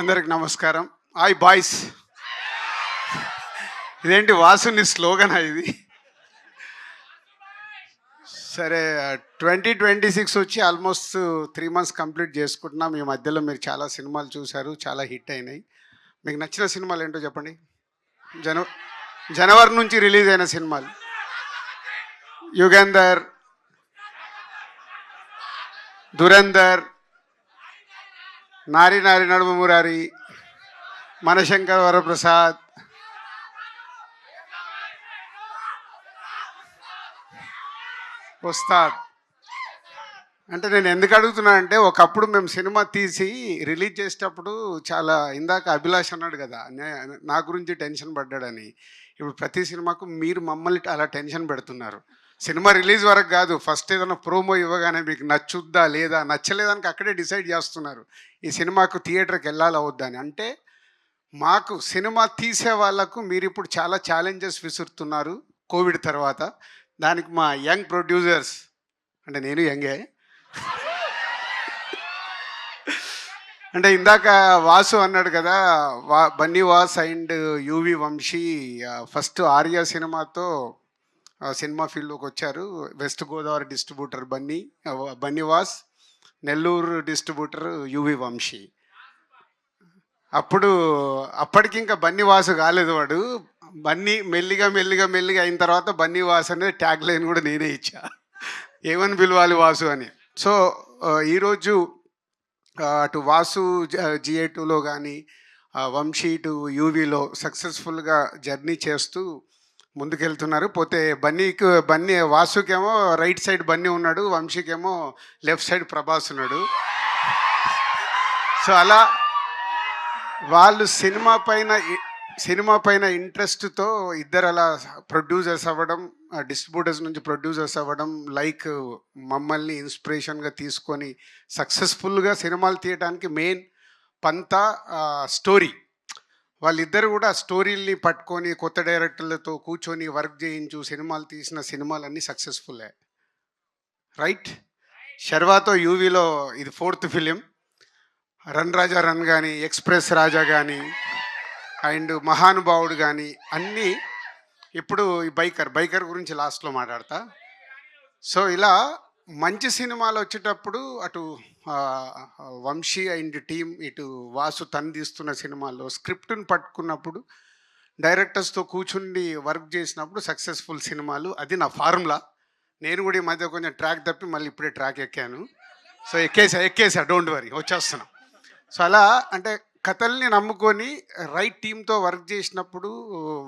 అందరికి నమస్కారం. Hi boys. ఇదేంటి వాసుని స్లోగనా ఇది? సరే, 2026 వచ్చి ఆల్మోస్ట్ 3 మంత్స్ కంప్లీట్ చేసుకుంటున్నాం. ఈ మధ్యలో మీరు చాలా సినిమాలు చూశారు, చాలా హిట్ అయినాయి. మీకు నచ్చిన సినిమాలు ఏంటో చెప్పండి. జన జనవరి నుంచి రిలీజ్ అయిన సినిమాలు: యుగంధర్, దురంధర్, నారి నారి నడుమ మురారి, మనశంకర్ వరప్రసాద్, ఉస్తాద్. అంటే నేను ఎందుకు అడుగుతున్నానంటే, ఒకప్పుడు మేము సినిమా తీసి రిలీజ్ చేసేటప్పుడు చాలా, ఇందాక అభిలాష్ అన్నాడు కదా నా గురించి టెన్షన్ పడ్డాడని. ఇప్పుడు ప్రతి సినిమాకు మీరు మమ్మల్ని అలా టెన్షన్ పెడుతున్నారు. సినిమా రిలీజ్ వరకు కాదు, ఫస్ట్ ఏదైనా ప్రోమో ఇవ్వగానే మీకు నచ్చుద్దా లేదా, నచ్చలేదానికి అక్కడే డిసైడ్ చేస్తున్నారు ఈ సినిమాకు థియేటర్కి వెళ్ళాలా వద్దా అని. అంటే మాకు సినిమా తీసే వాళ్ళకు మీరు ఇప్పుడు చాలా ఛాలెంజెస్ విసురుతున్నారు కోవిడ్ తర్వాత. దానికి మా యంగ్ ప్రొడ్యూసర్స్, అంటే నేను యంగే, అంటే ఇందాక వాసు అన్నాడు కదా, Bunny Vas and UV Vamsi first Arya సినిమాతో సినిమా ఫీల్డ్లోకి వచ్చారు. West Godavari distributor Bunny Vas, Nellore distributor UV Vamsi. అప్పటికి ఇంకా బన్నీ వాసు కాలేదు వాడు. బన్నీ మెల్లిగా మెల్లిగా మెల్లిగా అయిన తర్వాత బన్నీ వాసు అనేది ట్యాగ్ లైన్ కూడా నేనే ఇచ్చా, ఏమని పిలవాలి వాసు అని. సో ఈరోజు అటు వాసు GA2లో కానీ వంశీ టు యూవీలో సక్సెస్ఫుల్గా జర్నీ చేస్తూ ముందుకెళ్తున్నారు. పోతే బన్నీ వాసుకేమో రైట్ సైడ్ బన్నీ ఉన్నాడు, వంశీకేమో లెఫ్ట్ సైడ్ ప్రభాస్ ఉన్నాడు. సో అలా వాళ్ళు సినిమా పైన ఇంట్రెస్ట్తో ఇద్దరు అలా ప్రొడ్యూసర్స్ అవ్వడం, డిస్ట్రిబ్యూటర్స్ నుంచి ప్రొడ్యూసర్స్ అవ్వడం, లైక్ మమ్మల్ని ఇన్స్పిరేషన్గా తీసుకొని సక్సెస్ఫుల్గా సినిమాలు తీయడానికి మెయిన్ పంతా స్టోరీ. వాళ్ళిద్దరు కూడా స్టోరీల్ని పట్టుకొని కొత్త డైరెక్టర్లతో కూర్చొని వర్క్ చేయించు సినిమాలు తీసిన సినిమాలన్నీ సక్సెస్ఫుల్లే, రైట్? శర్వాతో యూవీలో ఇది 4th ఫిలిం. రన్ రాజా రన్ కానీ, ఎక్స్ప్రెస్ రాజా కానీ, అండ్ మహానుభావుడు కానీ అన్నీ. ఇప్పుడు ఈ బైకర్ గురించి లాస్ట్లో మాట్లాడతా. సో ఇలా మంచి సినిమాలు వచ్చేటప్పుడు అటు వంశీ అండ్ టీమ్, ఇటు వాసు తను తీస్తున్న సినిమాల్లో స్క్రిప్ట్ని పట్టుకున్నప్పుడు డైరెక్టర్స్తో కూర్చుండి వర్క్ చేసినప్పుడు సక్సెస్ఫుల్ సినిమాలు. అది నా ఫార్ములా. నేను కూడా ఈ మధ్య కొంచెం ట్రాక్ తప్పి మళ్ళీ ఇప్పుడే ట్రాక్ ఎక్కాను. సో ఎక్కేసా, డోంట్ వరీ, వచ్చేస్తున్నా. సో అలా అంటే కథల్ని నమ్ముకొని రైట్ టీంతో వర్క్ చేసినప్పుడు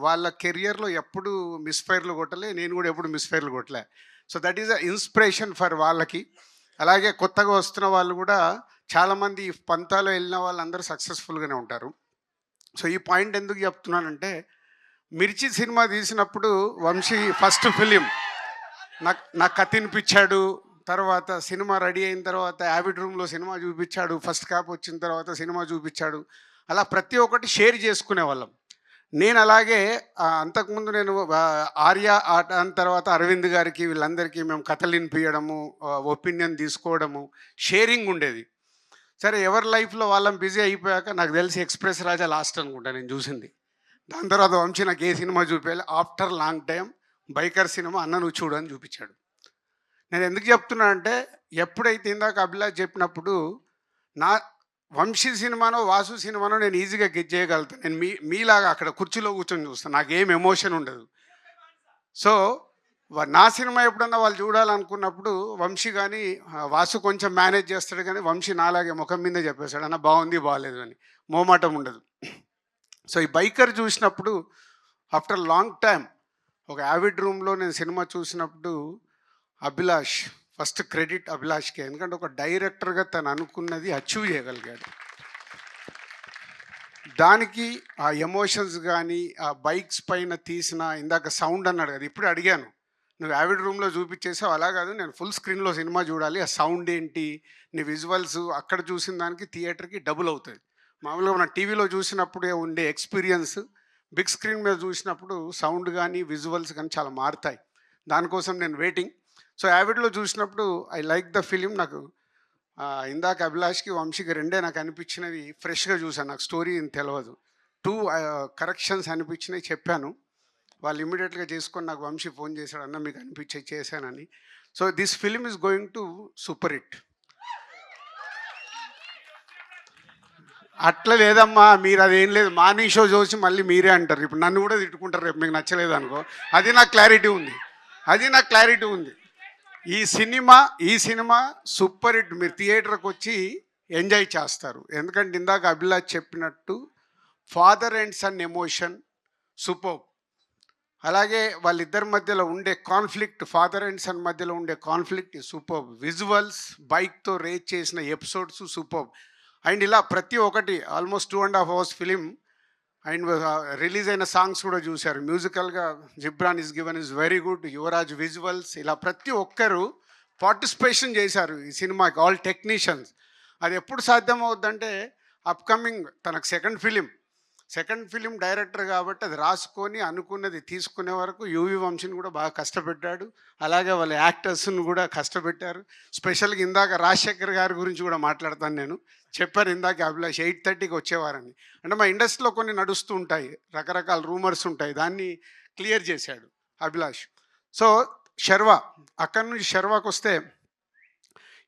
వాళ్ళ కెరియర్లో ఎప్పుడు మిస్ఫైర్లు కొట్టలే, నేను కూడా ఎప్పుడు మిస్ఫైర్లు కొట్టలే. So that is a inspiration for వాళ్ళకి. అలాగే కొత్తగా వస్తున్న వాళ్ళు కూడా చాలామంది ఈ పంతాలో వెళ్ళిన వాళ్ళందరూ సక్సెస్ఫుల్గానే ఉంటారు. సో ఈ పాయింట్ ఎందుకు చెప్తున్నానంటే, మిర్చి సినిమా తీసినప్పుడు వంశీ ఫస్ట్ ఫిలిం నాకు కథ వినిపించాడు. తర్వాత సినిమా రెడీ అయిన తర్వాత యావిడ్ రూమ్లో సినిమా చూపించాడు, ఫస్ట్ కాప్ వచ్చిన తర్వాత సినిమా చూపించాడు. అలా ప్రతి ఒక్కటి షేర్ చేసుకునే వాళ్ళం. నేను అలాగే అంతకుముందు నేను ఆర్య ఆట అని తర్వాత అరవింద్ గారికి వీళ్ళందరికీ మేము కథలు వినిపించడము, ఒపీనియన్ తీసుకోవడము, షేరింగ్ ఉండేది. సరే, ఎవరి లైఫ్లో వాళ్ళం బిజీ అయిపోయాక నాకు తెలిసి ఎక్స్ప్రెస్ రాజా లాస్ట్ అనుకుంటా నేను చూసింది. దాని తర్వాత వంశీ నాకు ఏ సినిమా చూపించాలి, after long time biker cinema అన్న నువ్వు చూడు అని చూపించాడు. నేను ఎందుకు చెప్తున్నా అంటే, ఎప్పుడైతే ఇందాక అభిలాష్ చెప్పినప్పుడు నా వంశీ సినిమానో వాసు సినిమానో నేను ఈజీగా గెట్ చేయగలుగుతాను. నేను మీలాగా అక్కడ కుర్చీలో కూర్చొని చూస్తాను, నాకు ఏం ఎమోషన్ ఉండదు. సో నా సినిమా ఎప్పుడన్నా వాళ్ళు చూడాలనుకున్నప్పుడు వంశీ కానీ వాసు కొంచెం మేనేజ్ చేస్తాడు, కానీ వంశీ నాలాగే ముఖం మీద చెప్పేశాడు, అన్న బాగుంది బాగాలేదు అని, మోమాటం ఉండదు. సో ఈ బైకర్ చూసినప్పుడు ఆఫ్టర్ లాంగ్ టైం ఒక యావిడ్ రూమ్లో నేను సినిమా చూసినప్పుడు అభిలాష్, ఫస్ట్ క్రెడిట్ అభిలాష్కే. ఎందుకంటే ఒక డైరెక్టర్గా తను అనుకున్నది అచీవ్ చేయగలిగాడు. దానికి ఆ ఎమోషన్స్ కానీ, ఆ బైక్స్ పైన తీసిన ఇందాక సౌండ్ అన్నాడు కదా, ఇప్పుడు అడిగాను, నువ్వు యావిడ్ రూమ్లో చూపించేసావు, అలా కాదు నేను ఫుల్ స్క్రీన్లో సినిమా చూడాలి, ఆ సౌండ్ ఏంటి, నీ విజువల్స్ అక్కడ చూసిన దానికి థియేటర్కి డబుల్ అవుతుంది. మామూలుగా మన టీవీలో చూసినప్పుడే ఉండే ఎక్స్పీరియన్స్ బిగ్ స్క్రీన్ మీద చూసినప్పుడు సౌండ్ కానీ విజువల్స్ కానీ చాలా మారుతాయి. దానికోసం నేను వెయిటింగ్. సో యావిడ్లో చూసినప్పుడు ఐ లైక్ ద ఫిలిం. నాకు ఇందాక అభిలాష్కి వంశీకి రెండే నాకు అనిపించినవి ఫ్రెష్గా చూసాను, నాకు స్టోరీ తెలియదు. 2 కరెక్షన్స్ అనిపించినవి చెప్పాను, వాళ్ళు ఇమీడియట్గా చేసుకొని నాకు వంశీ ఫోన్ చేశాడు, అన్న మీకు అనిపించే చేశానని. So this film is going to super hit. అట్లా లేదమ్మా, మీరు అదేం లేదు, మార్నింగ్ షో చూసి మళ్ళీ మీరే అంటారు, ఇప్పుడు నన్ను కూడా తిట్టుకుంటారు రేపు మీకు నచ్చలేదు అనుకో. అది నాకు క్లారిటీ ఉంది. ఈ సినిమా సూపర్ హిట్. మీరు థియేటర్కి వచ్చి ఎంజాయ్ చేస్తారు. ఎందుకంటే ఇందాక అభిలాష్ చెప్పినట్టు father and son emotion super. అలాగే వాళ్ళిద్దరి మధ్యలో ఉండే కాన్ఫ్లిక్ట్, ఫాదర్ అండ్ సన్ మధ్యలో ఉండే కాన్ఫ్లిక్ట్ సూపర్. విజువల్స్, బైక్తో రేస్ చేసిన ఎపిసోడ్స్ సూపర్. అండ్ ఇలా ప్రతి ఒక్కటి almost 2.5 hours film. And release అయిన సాంగ్స్ కూడా చూశారు. మ్యూజికల్గా Ghibran is given is very good. Yuvraj visuals, ఇలా ప్రతి ఒక్కరు పార్టిసిపేషన్ చేశారు ఈ సినిమాకి, ఆల్ టెక్నీషియన్స్. అది ఎప్పుడు సాధ్యమవుద్దంటే అప్కమింగ్ తనకు సెకండ్ ఫిలిం డైరెక్టర్ కాబట్టి అది రాసుకొని అనుకున్నది తీసుకునే వరకు యువి వంశీని కూడా బాగా కష్టపెట్టాడు. అలాగే వాళ్ళ యాక్టర్స్ని కూడా కష్టపెట్టారు. స్పెషల్గా ఇందాక రాజశేఖర్ గారి గురించి కూడా మాట్లాడతాను నేను. చెప్పారు ఇందాక అభిలాష్ 8:30కి వచ్చేవారని. అంటే మా ఇండస్ట్రీలో కొన్ని నడుస్తూ ఉంటాయి, రకరకాల రూమర్స్ ఉంటాయి, దాన్ని క్లియర్ చేశాడు అభిలాష్. సో శర్వా, అక్కడి నుంచి శర్వాకి వస్తే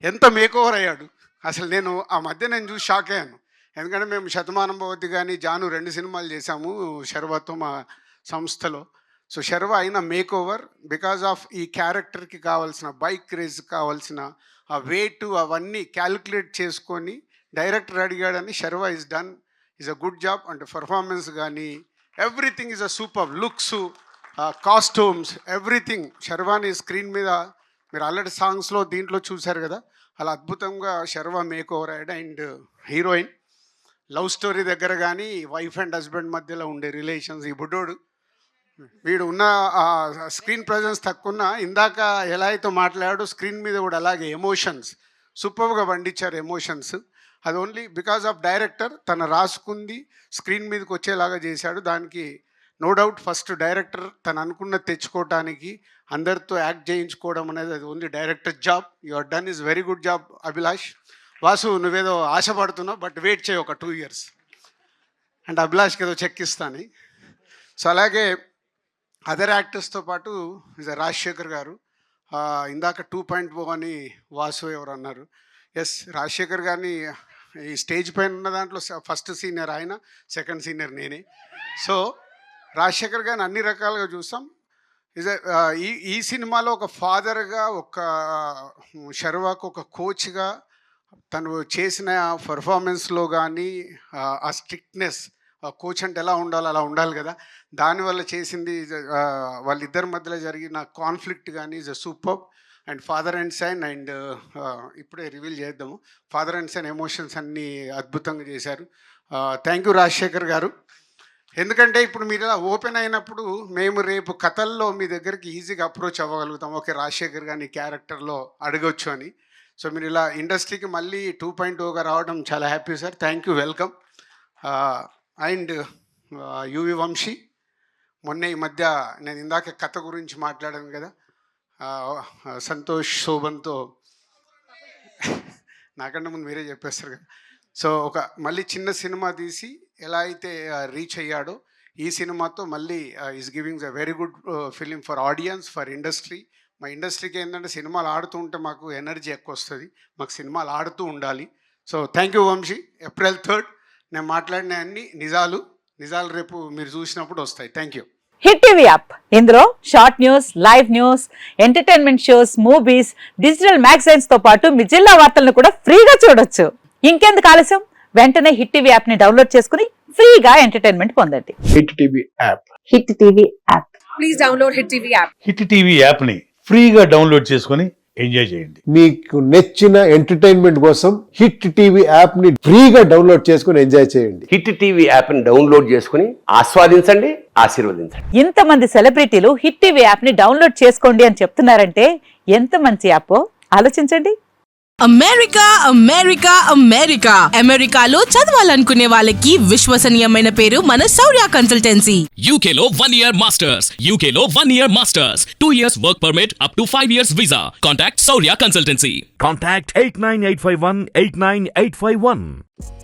ఎంత మేకోవర్ అయ్యాడు అసలు. నేను ఆ మధ్య చూసి షాక్ అయ్యాను. ఎందుకంటే మేము శతమానం భవతి కానీ జాను 2 సినిమాలు చేశాము శర్వాతో మా సంస్థలో. సో శర్వా అయిన మేకోవర్ బికాజ్ ఆఫ్ ఈ క్యారెక్టర్కి కావాల్సిన బైక్ రేస్ కావాల్సిన ఆ వెయిట్ అవన్నీ క్యాలిక్యులేట్ చేసుకొని డైరెక్టర్ అడిగాడని Sharwa is done is a good job. అంటే పర్ఫార్మెన్స్ కానీ everything is a super. Looks, costumes, everything. శర్వాని స్క్రీన్ మీద మీరు ఆల్రెడీ సాంగ్స్లో దీంట్లో చూశారు కదా, అలా అద్భుతంగా శర్వా మేకోవర్ అయ్యాడు. అండ్ హీరోయిన్ లవ్ స్టోరీ దగ్గర కానీ వైఫ్ అండ్ హస్బెండ్ మధ్యలో ఉండే రిలేషన్స్, ఈ బుడ్డోడు వీడు ఉన్న స్క్రీన్ ప్రజెన్స్ తక్కువ, ఇందాక ఎలా అయితే మాట్లాడాడో స్క్రీన్ మీద కూడా అలాగే ఎమోషన్స్ సూపర్గా పండించారు ఎమోషన్స్. అది ఓన్లీ బికాజ్ ఆఫ్ డైరెక్టర్ తను రాసుకుంది స్క్రీన్ మీదకి వచ్చేలాగా చేశాడు. దానికి నో డౌట్ ఫస్ట్ డైరెక్టర్ తను అనుకున్నది తెచ్చుకోవటానికి అందరితో యాక్ట్ చేయించుకోవడం అనేది అది only director job. Your done is very good job Abhilash. Vasu నువ్వేదో ఆశపడుతున్నావు, బట్ వెయిట్ చేయి ఒక 2 years అండ్ అభిలాష్కి ఏదో చెక్ ఇస్తాను. సో అలాగే అదర్ యాక్టర్స్తో పాటు రాజశేఖర్ గారు, ఇందాక 2.0 అని వాసు ఎవరు అన్నారు. ఎస్, రాజశేఖర్ గారిని ఈ స్టేజ్ పైన ఉన్న దాంట్లో ఫస్ట్ సీనియర్ ఆయన, సెకండ్ సీనియర్ నేనే. సో రాజశేఖర్ గారిని అన్ని రకాలుగా చూసాం. ఈ సినిమాలో ఒక ఫాదర్గా, ఒక శర్వాకు ఒక కోచ్గా తను చేసిన పర్ఫార్మెన్స్లో కానీ ఆ స్ట్రిక్ట్నెస్, కోచ్ అంటే ఎలా ఉండాలో అలా ఉండాలి కదా, దానివల్ల చేసింది వాళ్ళిద్దరి మధ్యలో జరిగిన కాన్ఫ్లిక్ట్ కానీ is a super. And father and son, and ఇప్పుడే రివీల్ చేద్దాము, ఫాదర్ అండ్ సన్ ఎమోషన్స్ అన్నీ అద్భుతంగా చేశారు. థ్యాంక్ యూ రాజశేఖర్ గారు. ఎందుకంటే ఇప్పుడు మీరు ఇలా ఓపెన్ అయినప్పుడు మేము రేపు కథల్లో మీ దగ్గరికి ఈజీగా అప్రోచ్ అవ్వగలుగుతాం, ఓకే రాజశేఖర్ గారిని క్యారెక్టర్లో అడగొచ్చు అని. సో మీరు ఇలా ఇండస్ట్రీకి మళ్ళీ 2.0గా రావడం చాలా happy sir. Thank you, welcome. And UV Vamsi, మొన్న ఈ మధ్య నేను ఇందాక కథ గురించి మాట్లాడాను కదా, సంతోష్ శోభన్తో, నాకంటే ముందు మీరే చెప్పేస్తారు కదా. సో ఒక మళ్ళీ చిన్న సినిమా తీసి ఎలా అయితే రీచ్ అయ్యాడో, ఈ సినిమాతో మళ్ళీ is giving a very good film for audience, for industry. మా ఇండస్ట్రీకి ఏంటంటే సినిమాలు ఆడుతూ ఉంటే మాకు ఎనర్జీ ఎక్కువ వస్తుంది, మాకు సినిమాలు ఆడుతూ ఉండాలి. So thank you Vamshi. April 3rd నేను మాట్లాడిన అన్ని నిజాలు రేపు మీరు చూసినప్పుడు వస్తాయి. Thank you. Hit TV app, ఇందులో short news, live news, entertainment shows, movies, digital magazines తో పాటు మీ జిల్లా వార్తలను కూడా ఫ్రీగా చూడొచ్చు. ఇంకెందుకు ఆలస్యం, వెంటనే హిట్ టీవీ యాప్ ని డౌన్లోడ్ చేసుకుని ఫ్రీగా ఎంటర్టైన్మెంట్ పొందండి. Hit TV app. Hit TV app. Please download hit TV app. Hit TV యాప్ని ఫ్రీగా డౌన్లోడ్ చేసుకొని ఎంజాయ్ చేయండి. మీకు నచ్చిన ఎంటర్టైన్మెంట్ కోసం హిట్ టీవీ యాప్ ని ఫ్రీగా డౌన్లోడ్ చేసుకొని ఎంజాయ్ చేయండి. హిట్ టీవీ యాప్ ని డౌన్లోడ్ చేసుకుని ఆస్వాదించండి, ఆశీర్వదించండి. ఇంతమంది సెలబ్రిటీలు హిట్ టీవీ యాప్ ని డౌన్లోడ్ చేసుకోండి అని చెప్తున్నారంటే ఎంత మంచి యాప్ ఆలోచించండి. అమెరికా అమెరికా అమెరికా అమెరికాలో చదవాలనుకునే వాళ్ళకి విశ్వసనీయమైన పేరు మన శౌర్య consultancy. UK Law 1 Year Masters. UK Law 1 Year Masters. 2 years work permit up to 5 years visa. Contact Saurya Consultancy. Contact 89851 89851.